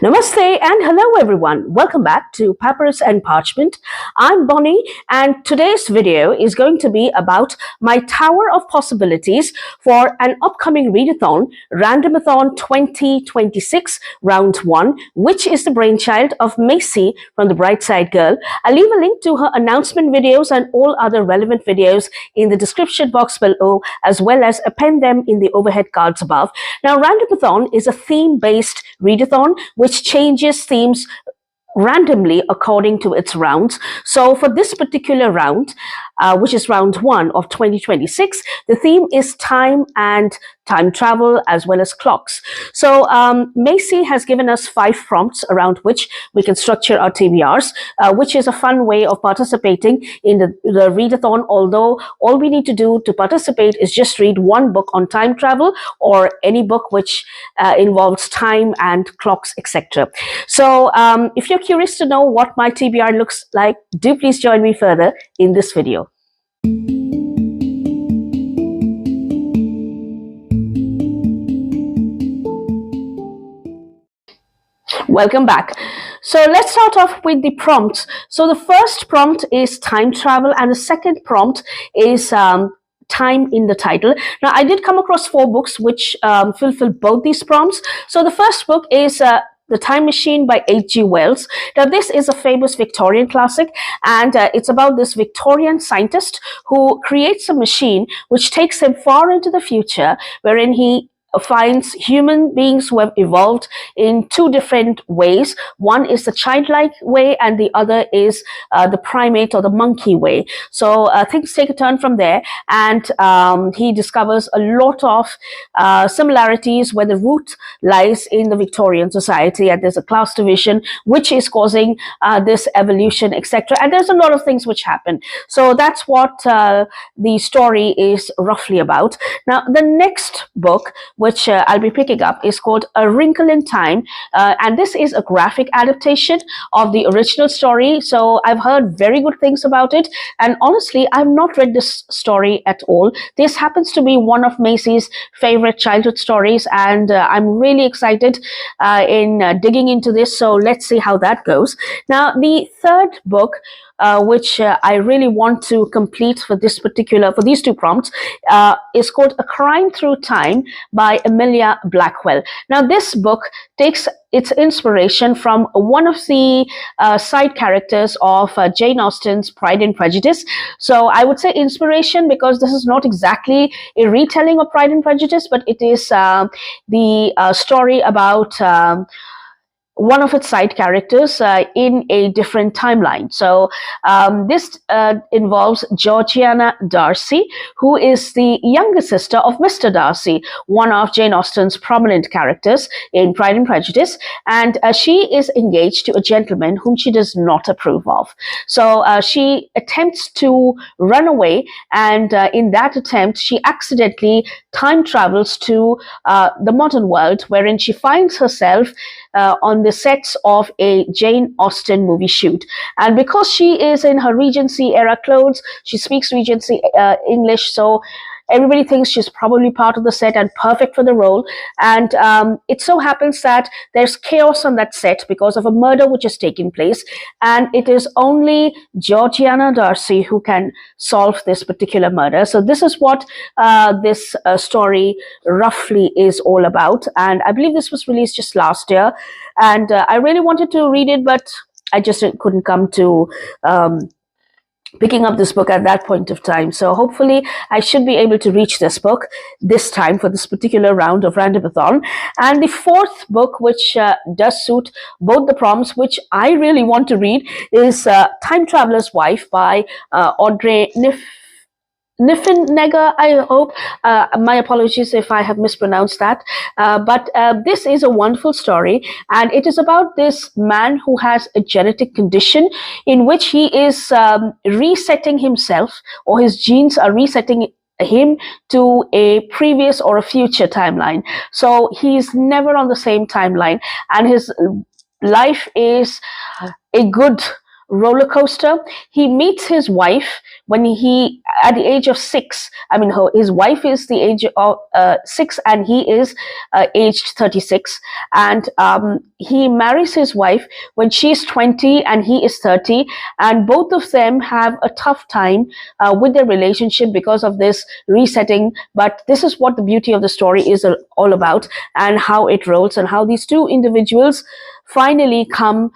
Namaste and hello everyone. Welcome back to Papyrus and Parchment. I'm Bonnie and today's video is going to be about my Tower of Possibilities for an upcoming readathon, Randomathon 2026 Round 1, which is the brainchild of Maci from The Bright Side Girl. I'll leave a link to her announcement videos and all other relevant videos in the description box below, as well as append them in the overhead cards above. Now, Randomathon is a theme-based readathon which changes themes randomly according to its rounds. So for this particular round, which is round 1 of 2026, the theme is time and time travel as well as clocks. So Maci has given us 5 prompts around which we can structure our TBRs, which is a fun way of participating in the readathon, although all we need to do to participate is just read one book on time travel or any book which involves time and clocks, etc. So if you're curious to know what my TBR looks like, do please join me further in this video. Welcome back. So let's start off with the prompts. So the first prompt is time travel and the second prompt is time in the title. Now, I did come across 4 books which fulfill both these prompts. So the first book is The Time Machine by H.G.Wells. Now, this is a famous Victorian classic, and it's about this Victorian scientist who creates a machine which takes him far into the future, wherein he finds human beings who have evolved in 2 different ways. One is the childlike way and the other is the primate or the monkey way. So things take a turn from there, and he discovers a lot of similarities where the root lies in the Victorian society, and there's a class division which is causing this evolution, etc. And there's a lot of things which happen. So that's what the story is roughly about. Now, the next book which I'll be picking up is called A Wrinkle in Time, and this is a graphic adaptation of the original story. So I've heard very good things about it, and honestly, I've not read this story at all. This happens to be one of Maci's favorite childhood stories, and I'm really excited in digging into this. So let's see how that goes. Now, the third book which I really want to complete for these 2 prompts is called A Crime Through Time by Emilia Blackwell. Now, this book takes its inspiration from one of the side characters of Jane Austen's Pride and Prejudice. So I would say inspiration because this is not exactly a retelling of Pride and Prejudice, but it is the story about one of its side characters in a different timeline. So this involves Georgiana Darcy, who is the younger sister of Mr. Darcy, one of Jane Austen's prominent characters in Pride and Prejudice, and she is engaged to a gentleman whom she does not approve of. So she attempts to run away, and in that attempt, she accidentally time travels to the modern world, wherein she finds herself on the sets of a Jane Austen movie shoot. And because she is in her Regency era clothes, she speaks Regency English, so everybody thinks she's probably part of the set and perfect for the role. And it so happens that there's chaos on that set because of a murder which has taken place. And it is only Georgiana Darcy who can solve this particular murder. So this is what this story roughly is all about. And I believe this was released just last year. And I really wanted to read it, but I just couldn't come to picking up this book at that point of time. So hopefully I should be able to reach this book this time for this particular round of Randomathon. And the 4th book, which does suit both the prompts, which I really want to read, is Time Traveler's Wife by Audrey Niffenegger, I hope. My apologies if I have mispronounced that. But this is a wonderful story, and it is about this man who has a genetic condition in which he is resetting himself, or his genes are resetting him to a previous or a future timeline. So he's never on the same timeline, and his life is a good roller coaster. He meets his wife when he, at the age of 6. I mean, his wife is the age of 6, and he is aged 36. And he marries his wife when she's 20 and he is 30. And both of them have a tough time with their relationship because of this resetting. But this is what the beauty of the story is all about, and how it rolls, and how these two individuals finally come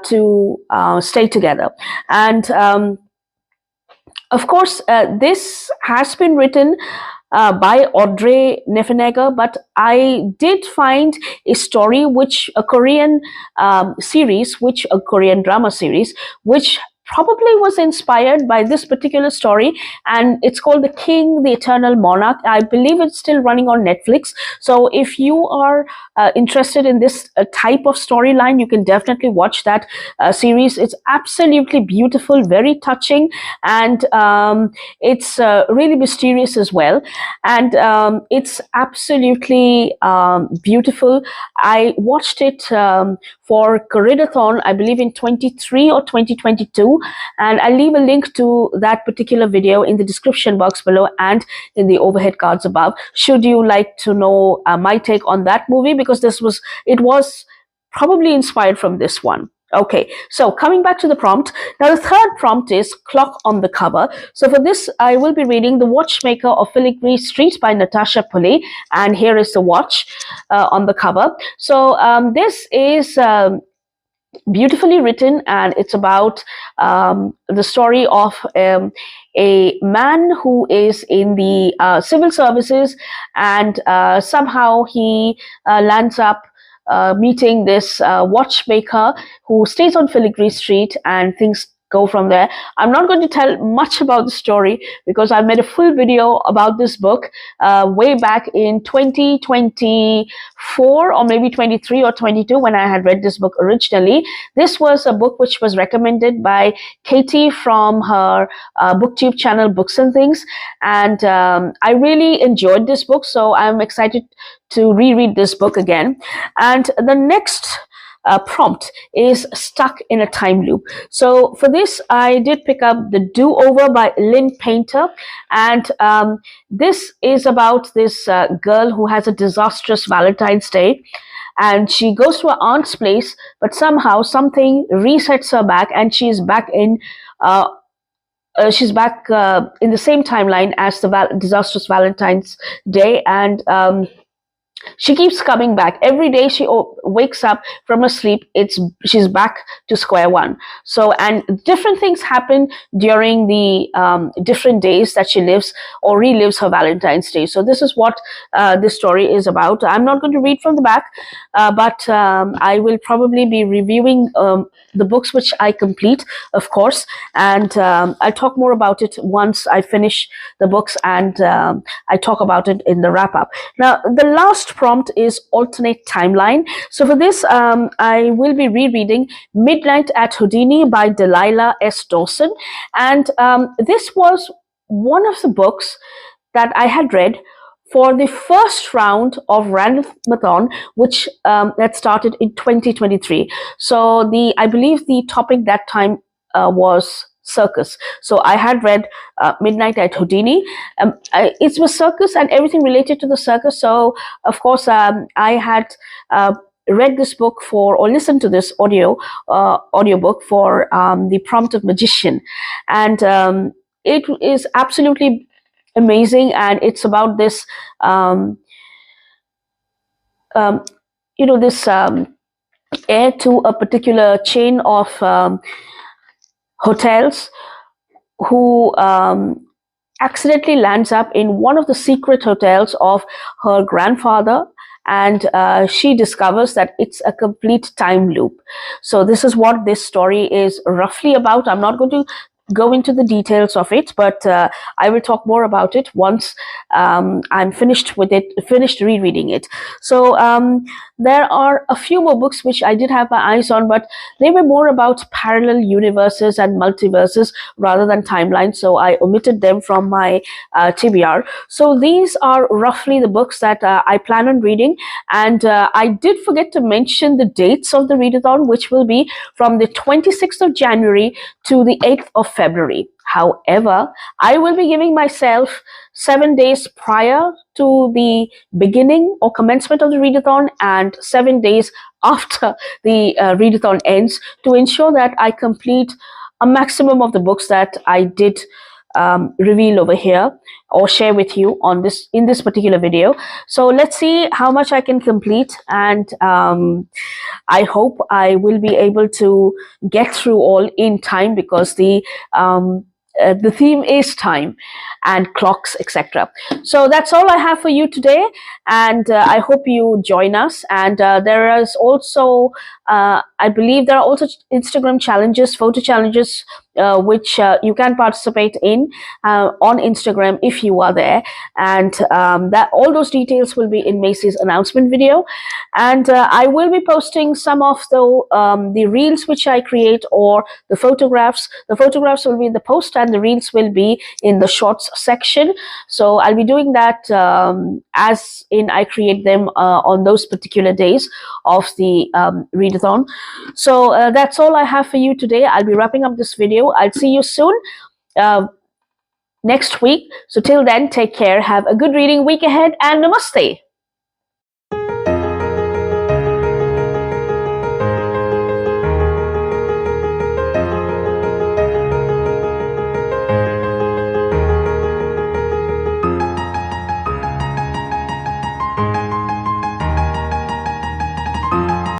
to stay together. And of course, this has been written by Audrey Niffenegger, but I did find a story, a Korean series, a Korean drama series, which probably was inspired by this particular story, and it's called The King, the Eternal Monarch. I believe it's still running on Netflix. So if you are interested in this type of storyline, you can definitely watch that series. It's absolutely beautiful, very touching, and it's really mysterious as well. And it's absolutely beautiful. I watched it for Koreadathon, I believe in 23 or 2022, and I'll leave a link to that particular video in the description box below and in the overhead cards above, should you like to know my take on that movie, because it was probably inspired from this one. Okay, so coming back to the prompt. Now, the third prompt is clock on the cover. So for this, I will be reading The Watchmaker of Filigree Street by Natasha Pulley, and here is the watch on the cover. So this is beautifully written, and it's about the story of a man who is in the civil services, and somehow he lands up meeting this watchmaker who stays on Filigree Street, and things go from there. I'm not going to tell much about the story because I made a full video about this book way back in 2024 or maybe 23 or 22 when I had read this book originally. This was a book which was recommended by Katie from her booktube channel Books and Things, and I really enjoyed this book, so I'm excited to reread this book again. And the next prompt is stuck in a time loop. So for this, I did pick up The Do-Over by Lynn Painter, and this is about this girl who has a disastrous Valentine's Day, and she goes to her aunt's place, but somehow something resets her back, and she's back in the same timeline as the disastrous Valentine's Day, and she keeps coming back. Every day she wakes up from her sleep, she's back to square one. So, and different things happen during the different days that she lives or relives her Valentine's Day. So this is what this story is about. I'm not going to read from the back, but I will probably be reviewing the books which I complete, of course, and I'll talk more about it once I finish the books, and I talk about it in the wrap-up. Now, the last prompt is alternate timeline. So for this, I will be rereading Midnight at Houdini by Delilah S. Dawson, and this was one of the books that I had read for the first round of Randomathon, which that started in 2023. So I believe the topic that time was circus. So I had read Midnight at Houdini. It was circus and everything related to the circus. So of course I had read this book or listened to this audiobook for the prompt of magician, and it is absolutely amazing, and it's about this this heir to a particular chain of hotels who accidentally lands up in one of the secret hotels of her grandfather, and she discovers that it's a complete time loop. So this is what this story is roughly about. I'm not going to go into the details of it, but I will talk more about it once I'm finished rereading it. So there are a few more books which I did have my eyes on, but they were more about parallel universes and multiverses rather than timelines, so I omitted them from my TBR. So these are roughly the books that I plan on reading, and I did forget to mention the dates of the readathon, which will be from the 26th of January to the 8th of February. However, I will be giving myself 7 days prior to the beginning or commencement of the readathon and 7 days after the readathon ends to ensure that I complete a maximum of the books that I did reveal over here or share with you on this in this particular video. So let's see how much I can complete, and I hope I will be able to get through all in time, because the theme is time and clocks, etc. So that's all I have for you today, and I hope you join us. And there is also, I believe there are also Instagram challenges, photo challenges, which you can participate in on Instagram if you are there, and that all those details will be in Maci's announcement video. And I will be posting some of the reels which I create, or the photographs. The photographs will be in the post, and the reels will be in the shorts section. So I'll be doing that as in I create them on those particular days of the readathon. So that's all I have for you today. I'll be wrapping up this video. I'll see you soon next week. So till then, take care, have a good reading week ahead, and namaste.